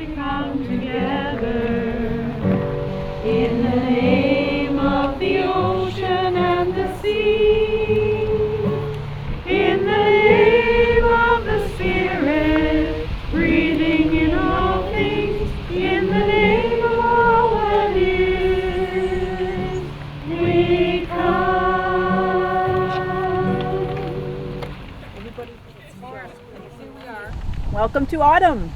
we come together in the name of the ocean and the sea, in the name of the Spirit, breathing in all things, in the name of all that is, we come. Welcome to autumn.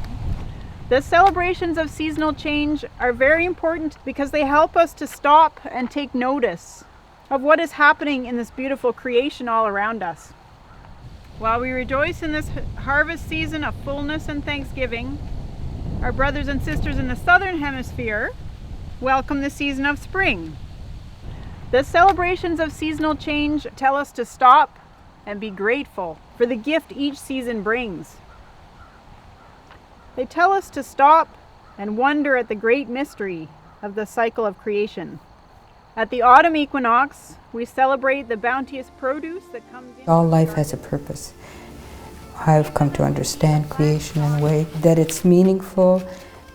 The celebrations of seasonal change are very important because they help us to stop and take notice of what is happening in this beautiful creation all around us. While we rejoice in this harvest season of fullness and thanksgiving, our brothers and sisters in the southern hemisphere welcome the season of spring. The celebrations of seasonal change tell us to stop and be grateful for the gift each season brings. They tell us to stop and wonder at the great mystery of the cycle of creation. At the autumn equinox, we celebrate the bounteous produce that comes in. All life has a purpose. I've come to understand creation in a way that it's meaningful,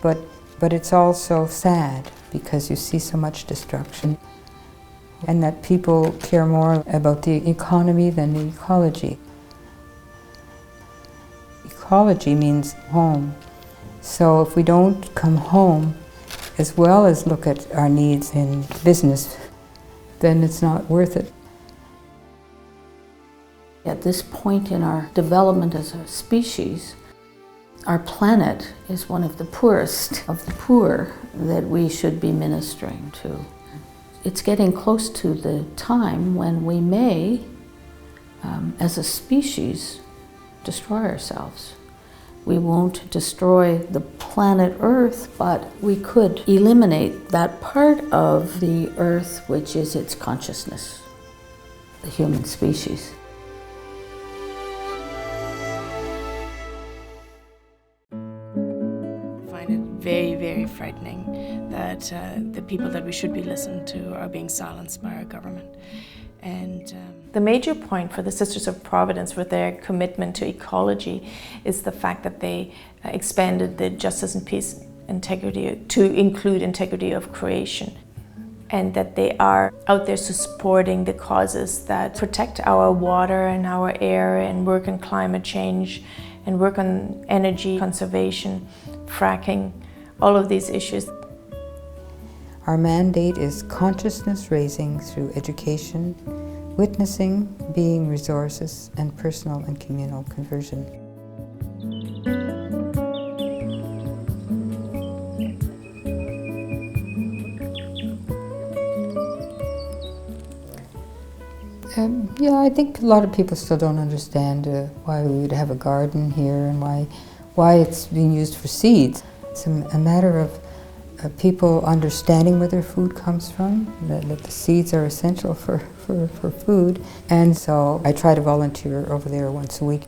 but it's also sad because you see so much destruction, and that people care more about the economy than the ecology. Ecology means home. So if we don't come home, as well as look at our needs in business, then it's not worth it. At this point in our development as a species, our planet is one of the poorest of the poor that we should be ministering to. It's getting close to the time when we may, as a species, destroy ourselves. We won't destroy the planet Earth, but we could eliminate that part of the Earth which is its consciousness, the human species. I find it very, very frightening that the people that we should be listening to are being silenced by our government. And the major point for the Sisters of Providence with their commitment to ecology is the fact that they expanded the justice and peace integrity to include integrity of creation, and that they are out there supporting the causes that protect our water and our air and work on climate change and work on energy conservation, fracking, all of these issues. Our mandate is consciousness raising through education, witnessing, being resources, and personal and communal conversion. Yeah, I think a lot of people still don't understand why we would have a garden here and why it's being used for seeds. It's a matter of people understanding where their food comes from, that the seeds are essential for food. And so I try to volunteer over there once a week.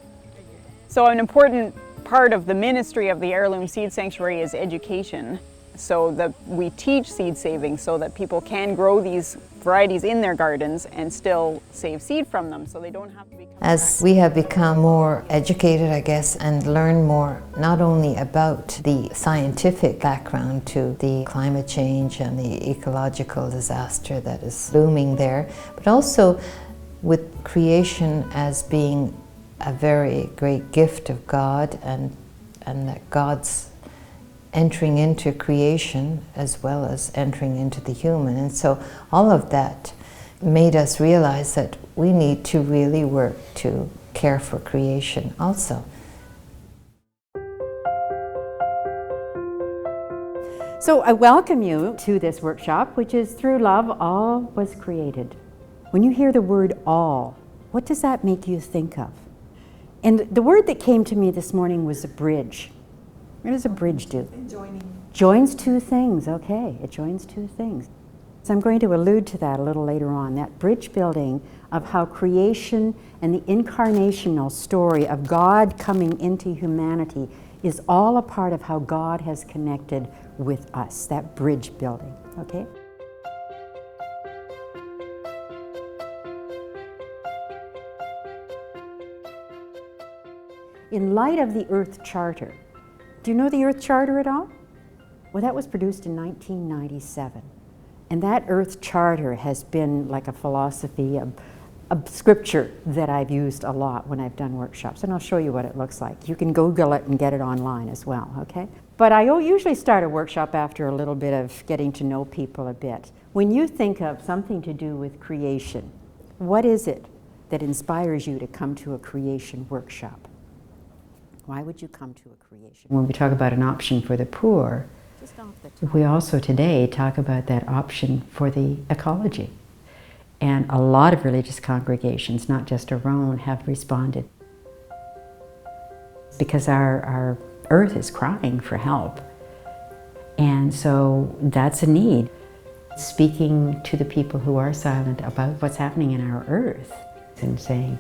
So an important part of the ministry of the Heirloom Seed Sanctuary is education. So that we teach seed saving so that people can grow these varieties in their gardens and still save seed from them, so they don't have to become... As we have become more educated, I guess, and learn more not only about the scientific background to the climate change and the ecological disaster that is looming there, but also with creation as being a very great gift of God, and that God's entering into creation as well as entering into the human. And so all of that made us realize that we need to really work to care for creation also. So I welcome you to this workshop, which is Through Love, All Was Created. When you hear the word all, what does that make you think of? And the word that came to me this morning was a bridge. What does a bridge do? Joining. Joins two things, okay. It joins two things. So I'm going to allude to that a little later on, that bridge building of how creation and the incarnational story of God coming into humanity is all a part of how God has connected with us, that bridge building, okay? In light of the Earth Charter, Do you know the Earth Charter at all? Well, that was produced in 1997. And that Earth Charter has been like a philosophy, a scripture that I've used a lot when I've done workshops. And I'll show you what it looks like. You can Google it and get it online as well, okay? But I usually start a workshop after a little bit of getting to know people a bit. When you think of something to do with creation, what is it that inspires you to come to a creation workshop? Why would you come to a creation? When we talk about an option for the poor, we also today talk about that option for the ecology. And a lot of religious congregations, not just our own, have responded. Because our earth is crying for help. And so that's a need. Speaking to the people who are silent about what's happening in our earth and saying,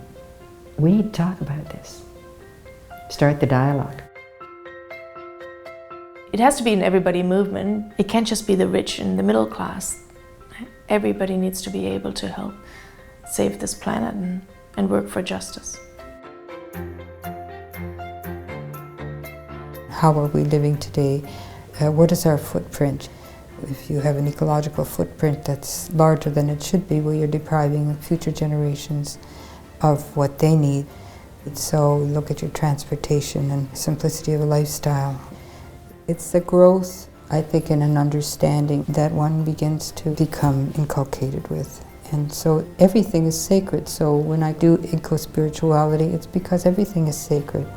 we need to talk about this. Start the dialogue. It has to be an everybody movement. It can't just be the rich and the middle class. Everybody needs to be able to help save this planet and work for justice. How are we living today? What is our footprint? If you have an ecological footprint that's larger than it should be, well, you're depriving future generations of what they need. So look at your transportation and simplicity of a lifestyle. It's the growth, I think, in an understanding that one begins to become inculcated with. And so everything is sacred. So when I do eco-spirituality, it's because everything is sacred.